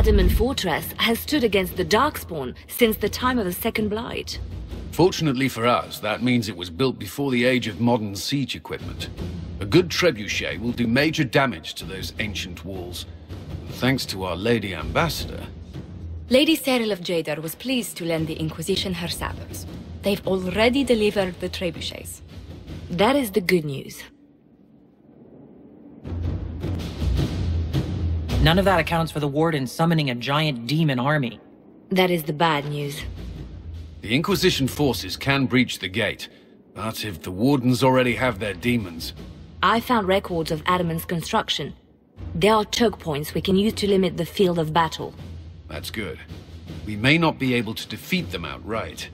Adamant Fortress has stood against the Darkspawn since the time of the Second Blight. Fortunately for us, that means it was built before the age of modern siege equipment. A good trebuchet will do major damage to those ancient walls. Thanks to our Lady Ambassador. Lady Cyril of Jadar was pleased to lend the Inquisition her sabers. They've already delivered the trebuchets. That is the good news. None of that accounts for the Warden summoning a giant demon army. That is the bad news. The Inquisition forces can breach the gate, but if the Wardens already have their demons... I found records of Adamant's construction. There are choke points we can use to limit the field of battle. That's good. We may not be able to defeat them outright.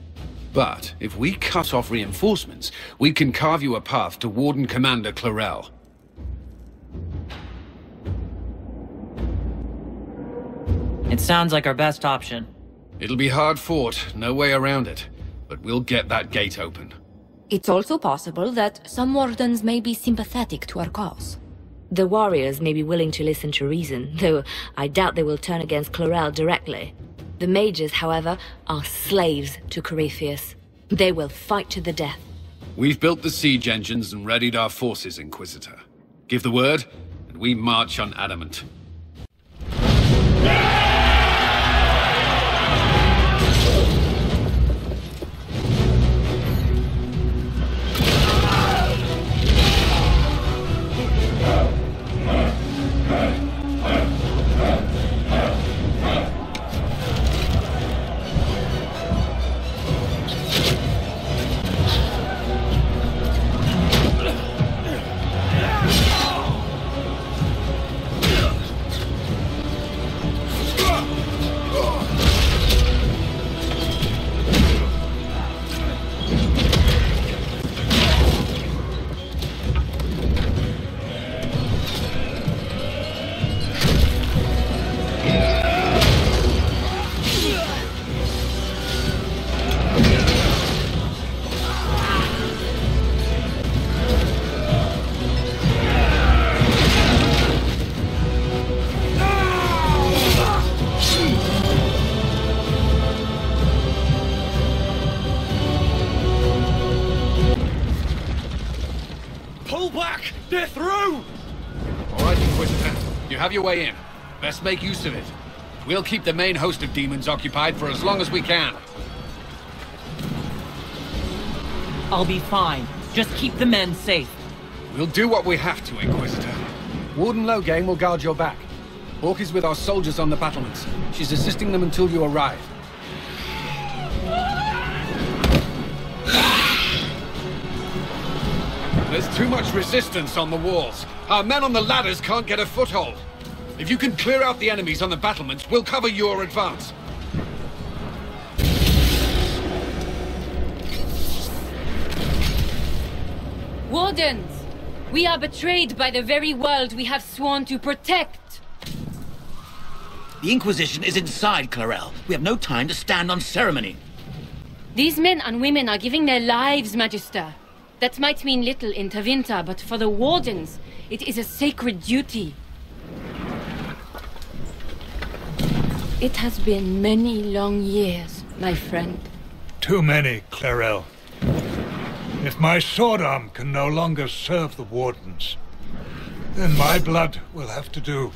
But if we cut off reinforcements, we can carve you a path to Warden Commander Clarel. It sounds like our best option. It'll be hard fought, no way around it. But we'll get that gate open. It's also possible that some Wardens may be sympathetic to our cause. The warriors may be willing to listen to reason, though I doubt they will turn against Clarel directly. The mages, however, are slaves to Corypheus. They will fight to the death. We've built the siege engines and readied our forces, Inquisitor. Give the word, and we march on Adamant. Have your way in. Best make use of it. We'll keep the main host of demons occupied for as long as we can. I'll be fine. Just keep the men safe. We'll do what we have to, Inquisitor. Warden Loghain will guard your back. Hawke is with our soldiers on the battlements. She's assisting them until you arrive. There's too much resistance on the walls. Our men on the ladders can't get a foothold. If you can clear out the enemies on the battlements, we'll cover your advance. Wardens! We are betrayed by the very world we have sworn to protect! The Inquisition is inside, Clarel. We have no time to stand on ceremony. These men and women are giving their lives, Magister. That might mean little in Tevinter, but for the Wardens, it is a sacred duty. It has been many long years, my friend. Too many, Clarel. If my sword arm can no longer serve the Wardens, then my blood will have to do.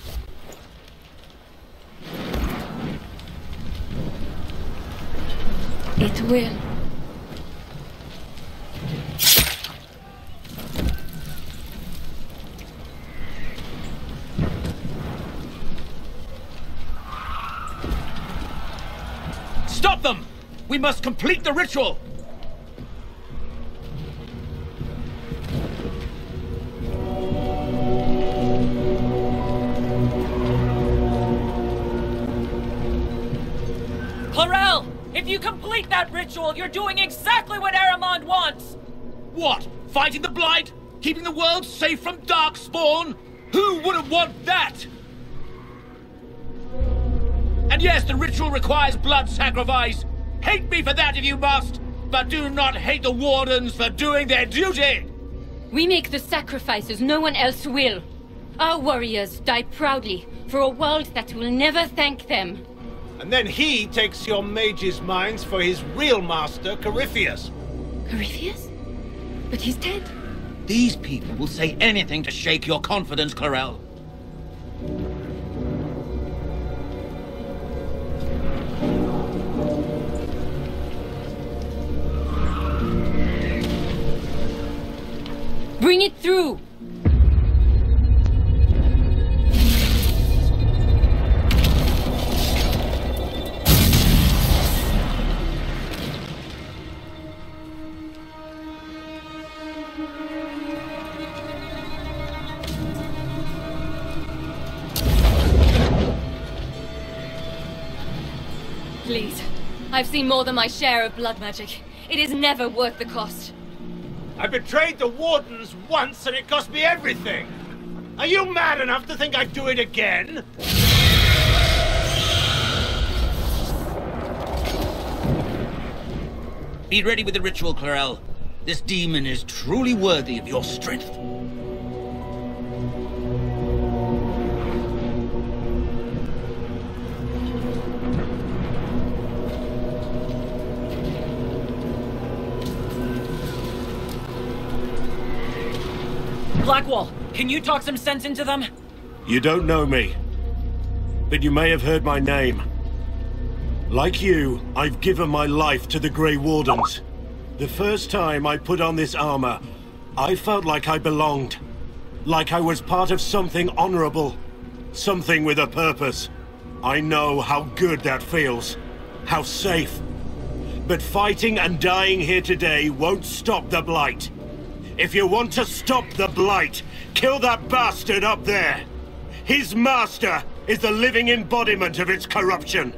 It will. Stop them! We must complete the ritual! Clarel! If you complete that ritual, you're doing exactly what Aramond wants! What? Fighting the Blight? Keeping the world safe from Darkspawn? Who wouldn't want that? And yes, the ritual requires blood sacrifice. Hate me for that if you must, but do not hate the Wardens for doing their duty! We make the sacrifices, no one else will. Our warriors die proudly for a world that will never thank them. And then he takes your mage's minds for his real master, Corypheus. Corypheus? But he's dead. These people will say anything to shake your confidence, Clarel. Bring it through! Please. I've seen more than my share of blood magic. It is never worth the cost. I betrayed the Wardens once and it cost me everything. Are you mad enough to think I'd do it again? Be ready with the ritual, Clarel. This demon is truly worthy of your strength. Blackwall, can you talk some sense into them? You don't know me, but you may have heard my name. Like you, I've given my life to the Grey Wardens. The first time I put on this armor, I felt like I belonged. Like I was part of something honorable. Something with a purpose. I know how good that feels. How safe. But fighting and dying here today won't stop the Blight. If you want to stop the Blight, kill that bastard up there! His master is the living embodiment of its corruption!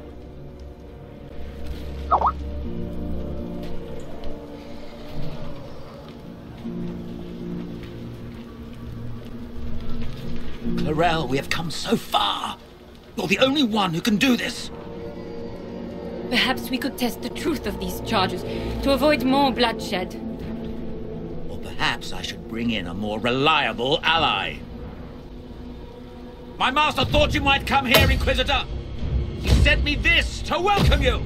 Clarel, we have come so far. You're the only one who can do this. Perhaps we could test the truth of these charges to avoid more bloodshed. Or perhaps I should bring in a more reliable ally. My master thought you might come here, Inquisitor. He sent me this to welcome you.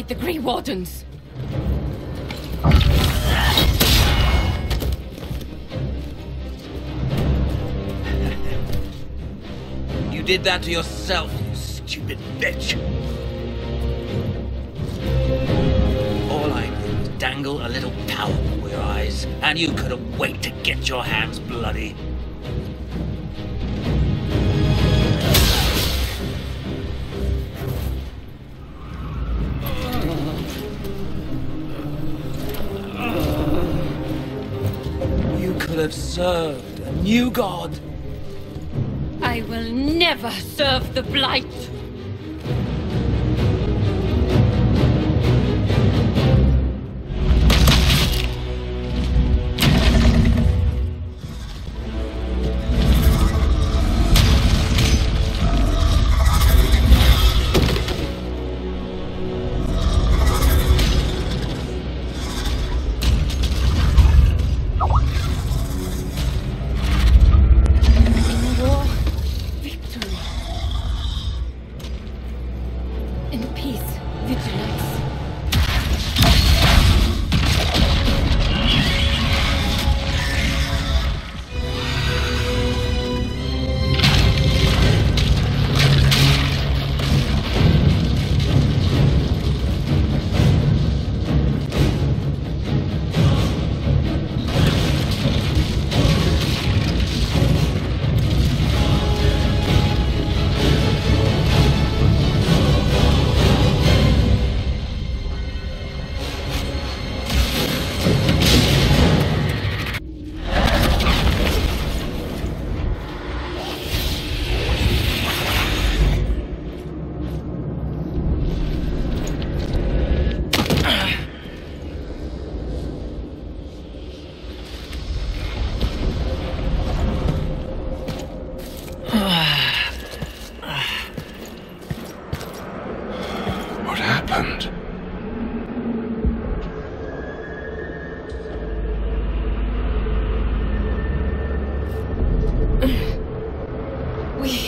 The Grey Wardens. You did that to yourself, you stupid bitch. All I did was dangle a little power before your eyes, and you couldn't wait to get your hands bloody. Have served a new god. I will never serve the Blight.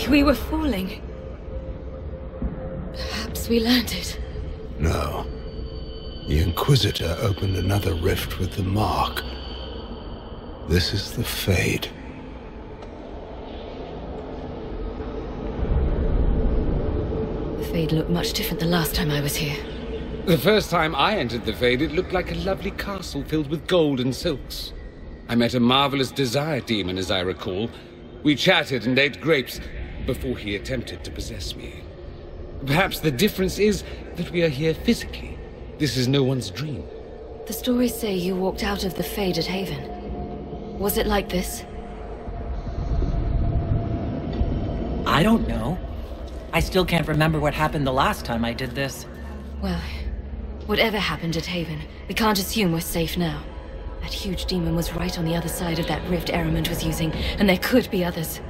We were falling. Perhaps we landed. No. The Inquisitor opened another rift with the Mark. This is the Fade. The Fade looked much different the last time I was here. The first time I entered the Fade, it looked like a lovely castle filled with gold and silks. I met a marvelous desire demon, as I recall. We chatted and ate grapes before he attempted to possess me. Perhaps the difference is that we are here physically. This is no one's dream. The stories say you walked out of the Fade at Haven. Was it like this? I don't know. I still can't remember what happened the last time I did this. Well, whatever happened at Haven, we can't assume we're safe now. That huge demon was right on the other side of that rift Ehrman was using, and there could be others.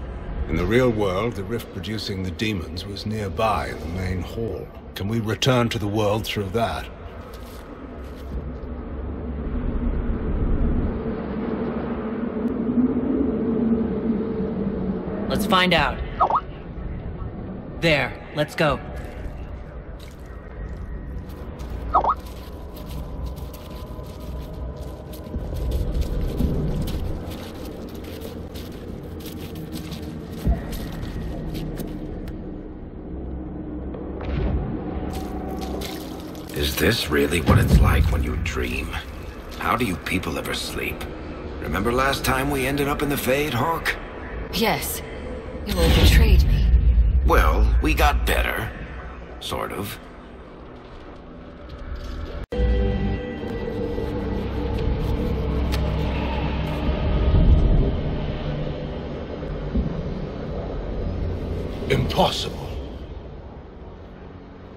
In the real world, the rift producing the demons was nearby in the main hall. Can we return to the world through that? Let's find out. There, let's go. Is this really what it's like when you dream? How do you people ever sleep? Remember last time we ended up in the Fade, Hawke? Yes. You all betrayed me. Well, we got better. Sort of. Impossible.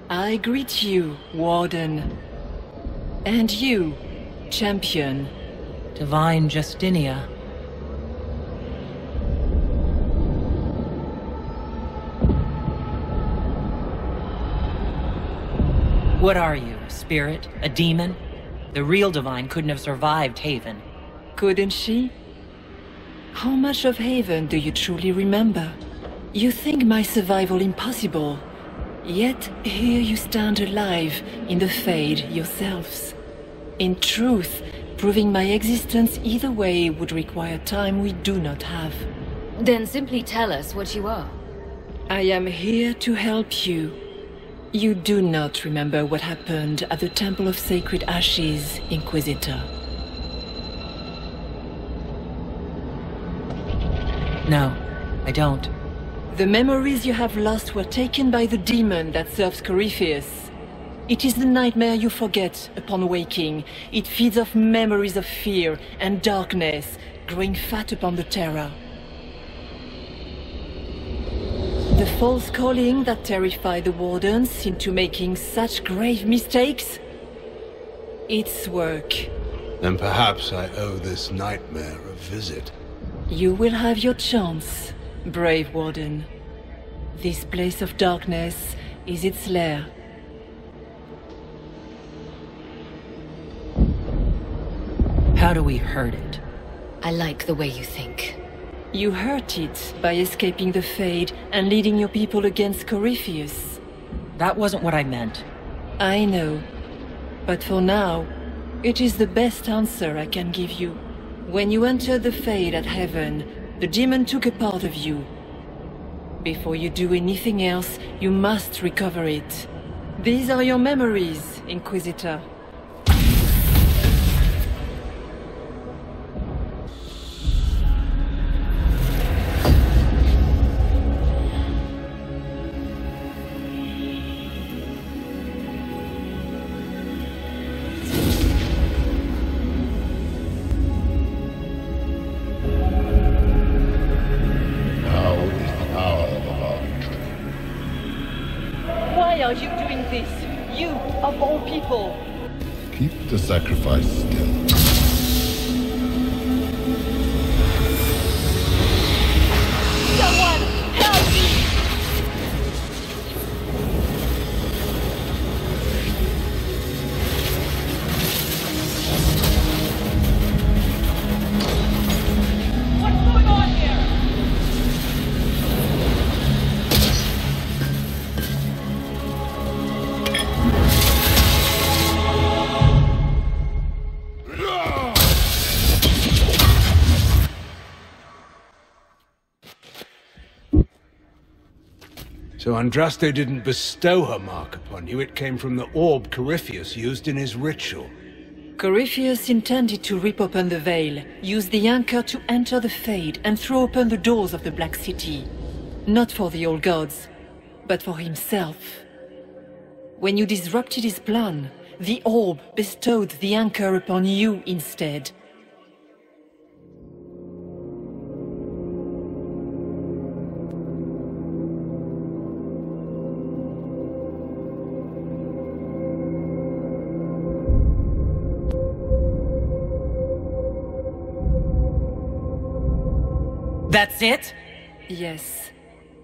I greet you, Warden. And you, Champion. Divine Justinia. What are you, a spirit? A demon? The real Divine couldn't have survived Haven. Couldn't she? How much of Haven do you truly remember? You think my survival impossible, yet here you stand alive in the Fade yourselves. In truth, proving my existence either way would require time we do not have. Then simply tell us what you are. I am here to help you. You do not remember what happened at the Temple of Sacred Ashes, Inquisitor. No, I don't. The memories you have lost were taken by the demon that serves Corypheus. It is the nightmare you forget upon waking. It feeds off memories of fear and darkness, growing fat upon the terror. The false calling that terrified the Wardens into making such grave mistakes? Its work. Then perhaps I owe this nightmare a visit. You will have your chance, brave Warden. This place of darkness is its lair. How do we hurt it? I like the way you think. You hurt it by escaping the Fade and leading your people against Corypheus. That wasn't what I meant. I know. But for now, it is the best answer I can give you. When you entered the Fade at Heaven, the demon took a part of you. Before you do anything else, you must recover it. These are your memories, Inquisitor. Keep the sacrifice still. Someone help me! What's going on here? So Andraste didn't bestow her mark upon you, it came from the orb Corypheus used in his ritual. Corypheus intended to rip open the veil, use the anchor to enter the Fade, and throw open the doors of the Black City. Not for the old gods, but for himself. When you disrupted his plan, the orb bestowed the anchor upon you instead. That's it? Yes.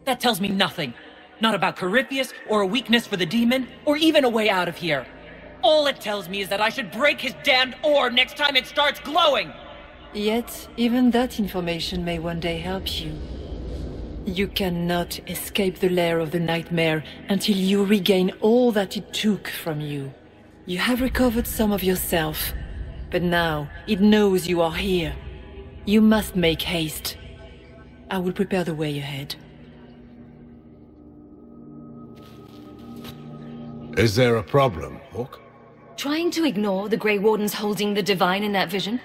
That tells me nothing. Not about Corypheus, or a weakness for the demon, or even a way out of here. All it tells me is that I should break his damned orb next time it starts glowing! Yet, even that information may one day help you. You cannot escape the lair of the nightmare until you regain all that it took from you. You have recovered some of yourself, but now it knows you are here. You must make haste. I will prepare the way ahead. Is there a problem, Hawke? Trying to ignore the Grey Wardens holding the Divine in that vision?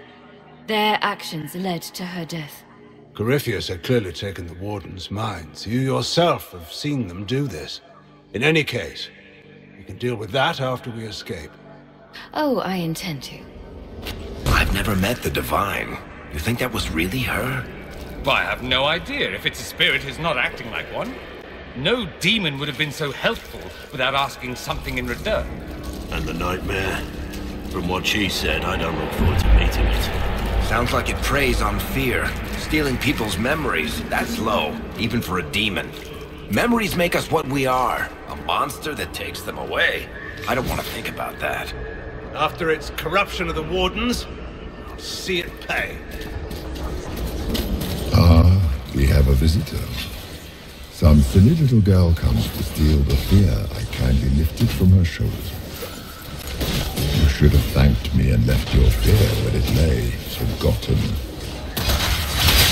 Their actions led to her death. Corypheus had clearly taken the Warden's minds. You yourself have seen them do this. In any case, we can deal with that after we escape. Oh, I intend to. I've never met the Divine. You think that was really her? Well, I have no idea if it's a spirit who's not acting like one. No demon would have been so helpful without asking something in return. And the nightmare? From what she said, I don't look forward to meeting it. Sounds like it preys on fear. Stealing people's memories, that's low, even for a demon. Memories make us what we are. A monster that takes them away. I don't want to think about that. After its corruption of the Wardens, I'll see it pay. We have a visitor. Some silly little girl comes to steal the fear I kindly lifted from her shoulders. You should have thanked me and left your fear where it lay, forgotten.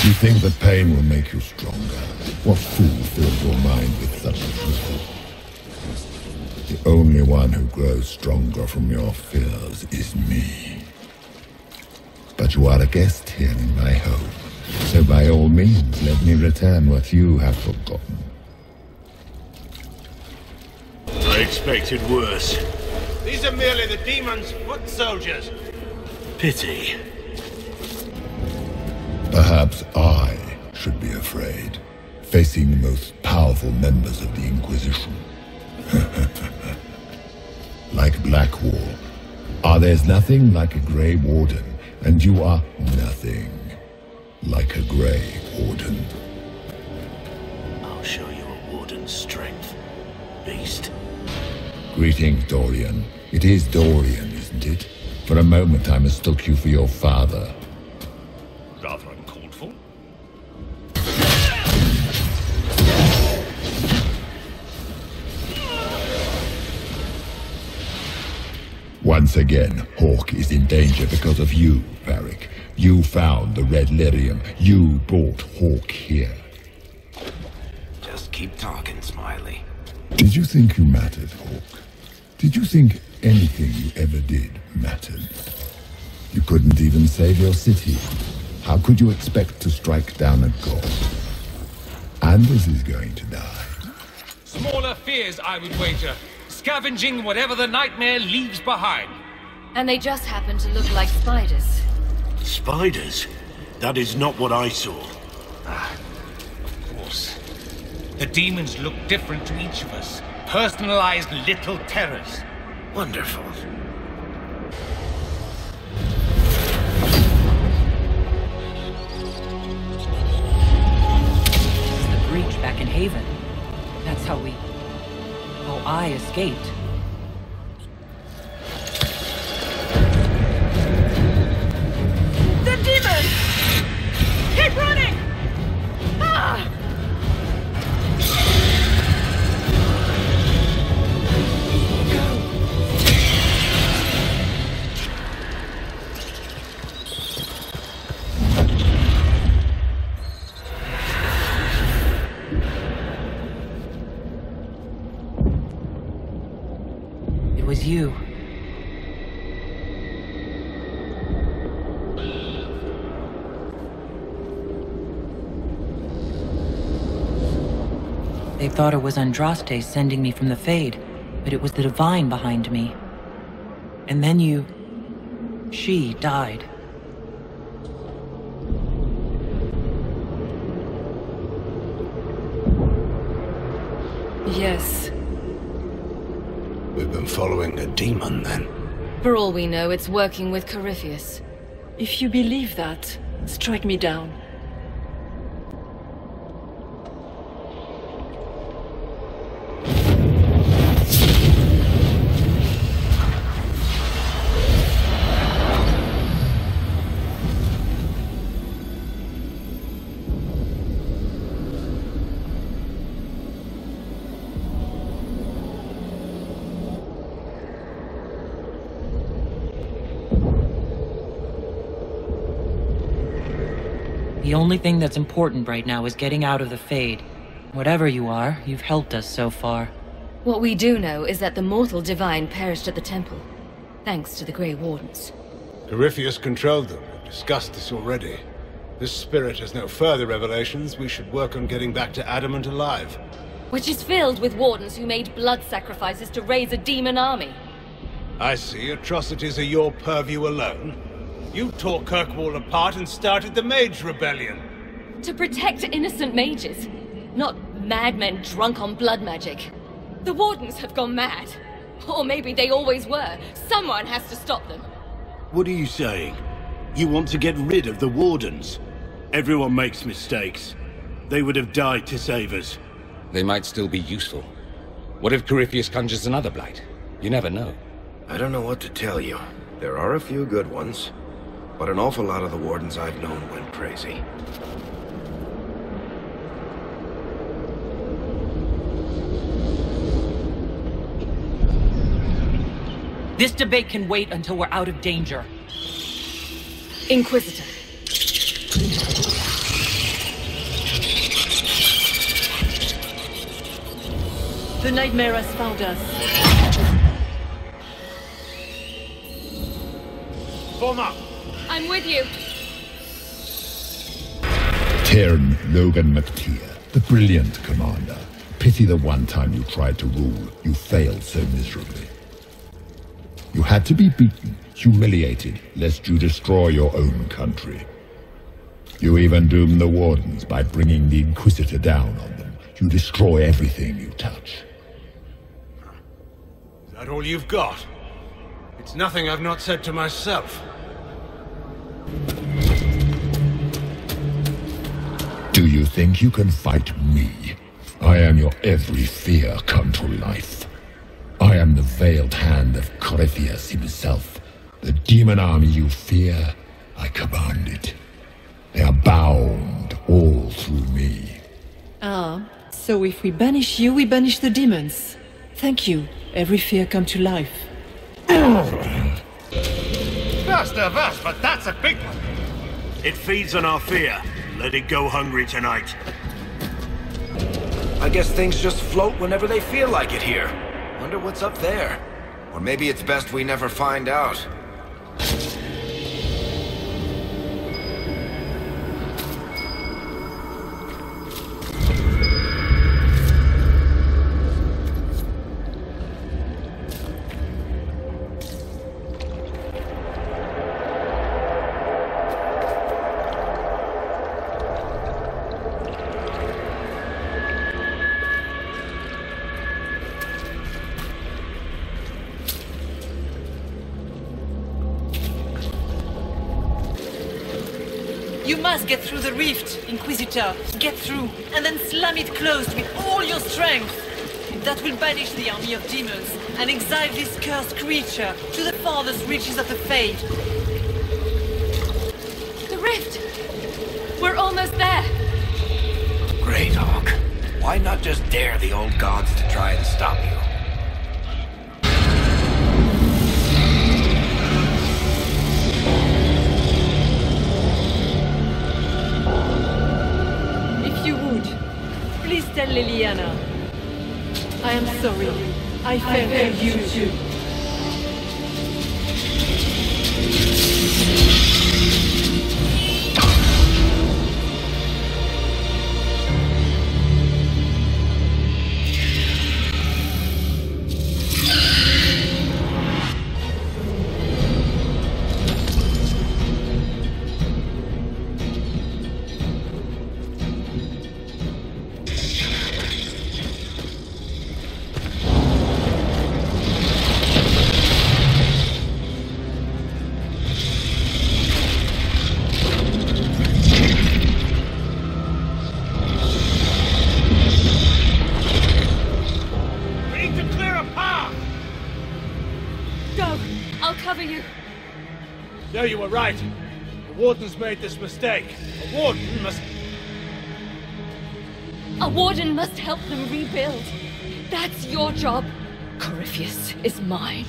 You think that pain will make you stronger? What fool fills your mind with such a truth? The only one who grows stronger from your fears is me. But you are a guest here in my home. So by all means, let me return what you have forgotten. I expected worse. These are merely the demon's foot soldiers. Pity. Perhaps I should be afraid, facing the most powerful members of the Inquisition. Like Blackwall. There's nothing like a Grey Warden, and you are nothing like a Grey Warden. I'll show you a Warden's strength, beast. Greetings, Dorian. It is Dorian, isn't it? For a moment I mistook you for your father. Rather uncalled for. Once again, Hawke is in danger because of you, Varric. You found the Red Lyrium. You brought Hawke here. Just keep talking, Smiley. Did you think you mattered, Hawke? Did you think anything you ever did mattered? You couldn't even save your city. How could you expect to strike down a god? Anders is going to die. Smaller fears, I would wager. Scavenging whatever the nightmare leaves behind. And they just happen to look like spiders. Spiders? That is not what I saw. Of course. The demons look different to each of us. Personalized little terrors. Wonderful. The breach back in Haven. That's how I escaped. The demon! Keep running! Ah! was you. They thought it was Andraste sending me from the Fade, but it was the Divine behind me. And then she died. Yes. We've been following a demon, then. For all we know, it's working with Corypheus. If you believe that, strike me down. The only thing that's important right now is getting out of the Fade. Whatever you are, you've helped us so far. What we do know is that the mortal Divine perished at the temple, thanks to the Grey Wardens. Corypheus controlled them. We've discussed this already. This spirit has no further revelations. We should work on getting back to Adamant alive. Which is filled with Wardens who made blood sacrifices to raise a demon army. I see. Atrocities are your purview alone. You tore Kirkwall apart and started the Mage Rebellion. To protect innocent mages, not madmen drunk on blood magic. The Wardens have gone mad. Or maybe they always were. Someone has to stop them. What are you saying? You want to get rid of the Wardens? Everyone makes mistakes. They would have died to save us. They might still be useful. What if Corypheus conjures another blight? You never know. I don't know what to tell you. There are a few good ones, but an awful lot of the Wardens I've known went crazy. This debate can wait until we're out of danger. Inquisitor. The nightmare has found us. Form up! I'm with you. Cairn Logan McTeer, the brilliant commander. Pity the one time you tried to rule, you failed so miserably. You had to be beaten, humiliated, lest you destroy your own country. You even doomed the Wardens by bringing the Inquisitor down on them. You destroy everything you touch. Is that all you've got? It's nothing I've not said to myself. Do you think you can fight me? I am your every fear come to life. I am the veiled hand of Corypheus himself. The demon army you fear, I command it. They are bound all through me. Ah, so if we banish you, we banish the demons. Thank you. Every fear come to life. First of us, but that's a big one. It feeds on our fear. Let it go hungry tonight. I guess things just float whenever they feel like it here. Wonder what's up there. Or maybe it's best we never find out. You must get through the rift, Inquisitor. Get through, and then slam it closed with all your strength. That will banish the army of demons, and exile this cursed creature to the farthest reaches of the Fade. The rift! We're almost there! Great, Hawke. Why not just dare the old gods to try and stop you? Please tell Liliana. I am sorry. I failed you too. you. No, you were right. The Warden's made this mistake. A Warden must... A Warden must help them rebuild. That's your job. Corypheus is mine.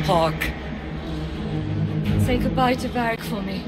Hawke. Say goodbye to Varric for me.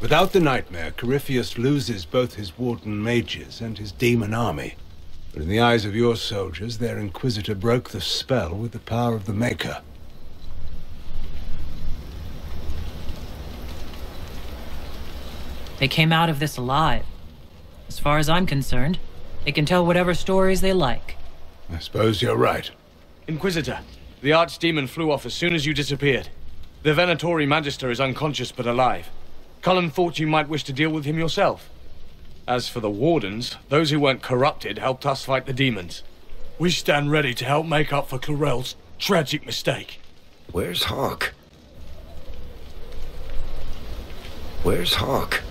Without the nightmare, Corypheus loses both his Warden mages and his demon army. But in the eyes of your soldiers, their Inquisitor broke the spell with the power of the Maker. They came out of this alive. As far as I'm concerned, they can tell whatever stories they like. I suppose you're right. Inquisitor, the Archdemon flew off as soon as you disappeared. The Venatori Magister is unconscious but alive. Cullen thought you might wish to deal with him yourself. As for the Wardens, those who weren't corrupted helped us fight the demons. We stand ready to help make up for Clarel's tragic mistake. Where's Hawke? Where's Hawke?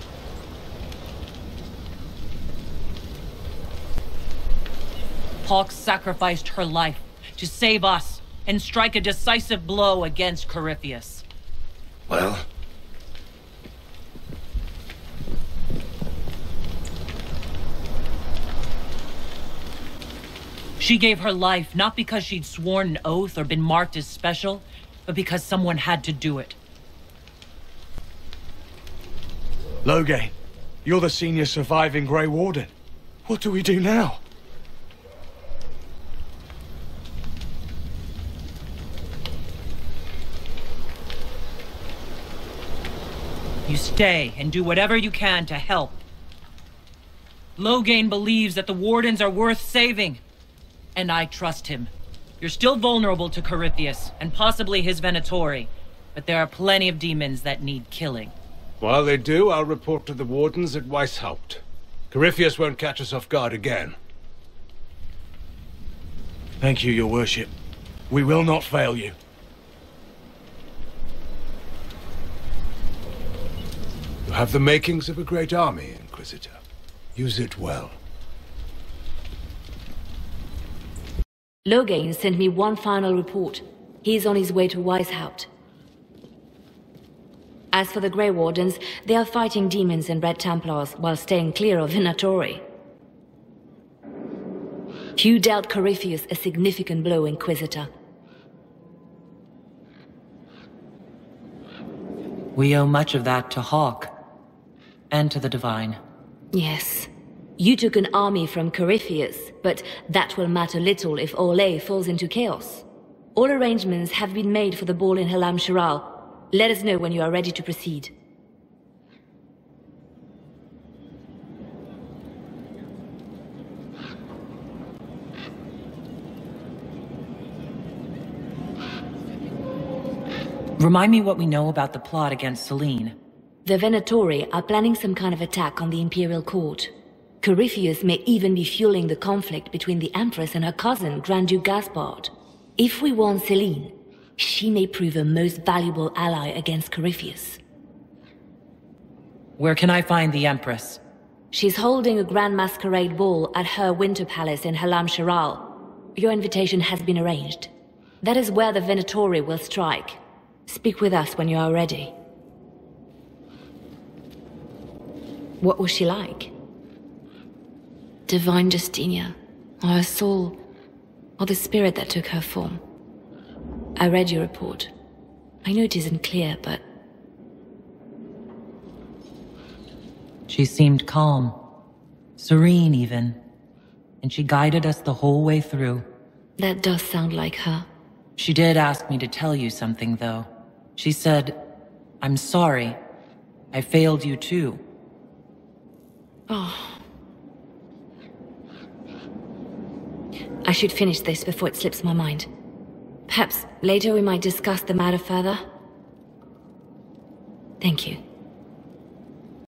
Hawke sacrificed her life to save us and strike a decisive blow against Corypheus. Well... She gave her life not because she'd sworn an oath or been marked as special, but because someone had to do it. Loghain, you're the senior surviving Grey Warden. What do we do now? You stay and do whatever you can to help. Loghain believes that the Wardens are worth saving. And I trust him. You're still vulnerable to Corypheus, and possibly his Venatori, but there are plenty of demons that need killing. While they do, I'll report to the Wardens at Weishaupt. Corypheus won't catch us off guard again. Thank you, your worship. We will not fail you. You have the makings of a great army, Inquisitor. Use it well. Loghain sent me one final report. He's on his way to Weishaupt. As for the Grey Wardens, they are fighting demons and Red Templars while staying clear of Venatori. You dealt Corypheus a significant blow, Inquisitor. We owe much of that to Hawke. And to the Divine. Yes. You took an army from Corypheus, but that will matter little if Orlais falls into chaos. All arrangements have been made for the ball in Halam Shiral. Let us know when you are ready to proceed. Remind me what we know about the plot against Selene. The Venatori are planning some kind of attack on the Imperial Court. Corypheus may even be fueling the conflict between the Empress and her cousin, Grand Duke Gaspard. If we warn Selene, she may prove a most valuable ally against Corypheus. Where can I find the Empress? She's holding a grand masquerade ball at her winter palace in Halam Shiral. Your invitation has been arranged. That is where the Venatori will strike. Speak with us when you are ready. What was she like? Divine Justinia, or her soul, or the spirit that took her form. I read your report. I know it isn't clear, but... She seemed calm, serene even, and she guided us the whole way through. That does sound like her. She did ask me to tell you something, though. She said, "I'm sorry. I failed you too." Oh. I should finish this before it slips my mind. Perhaps later we might discuss the matter further. Thank you.